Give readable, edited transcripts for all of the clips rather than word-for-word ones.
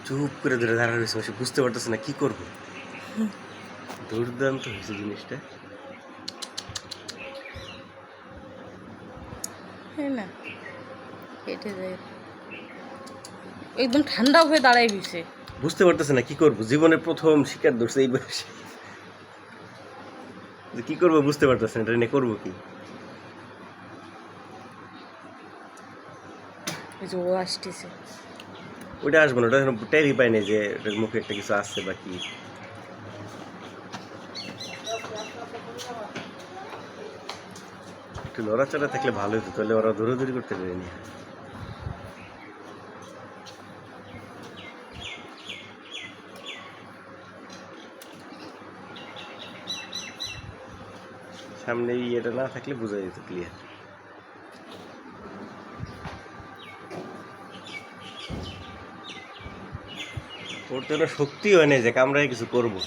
চুপ করে ধরে দাঁড়া রয়েছে, সে বুঝতে পারতেছে না কি করবো। দুর্দান্ত হয়েছে জিনিসটা। না কেটে যায়, একদম ঠান্ডা হয়ে দাঁড়াই দিছে। বুঝতে পারতেছে না কি করবো, জীবনে প্রথম শিকার ধরছে এই বয়সে। কি করবো বুঝতে পারতেছে না, এটা নিয়ে করবো কি। ও আসতেছে, ওইটা আসবো না, ওটা টেরই পাই নাই যে এটার মুখে একটা কিছু আসছে বা কি। একটু লড়াচড়া থাকলে ভালো হতো, তাহলে ওরা দৌড়াদৌড়ি করতে পারেনি। সামনে ইয়েটা না থাকলে বোঝা যেত ক্লিয়ার। ওর তো শক্তি হয় না যে কামড়ায় কিছু করবো।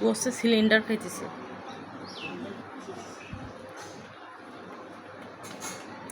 ও হচ্ছে সিলিন্ডার খাইতেছে।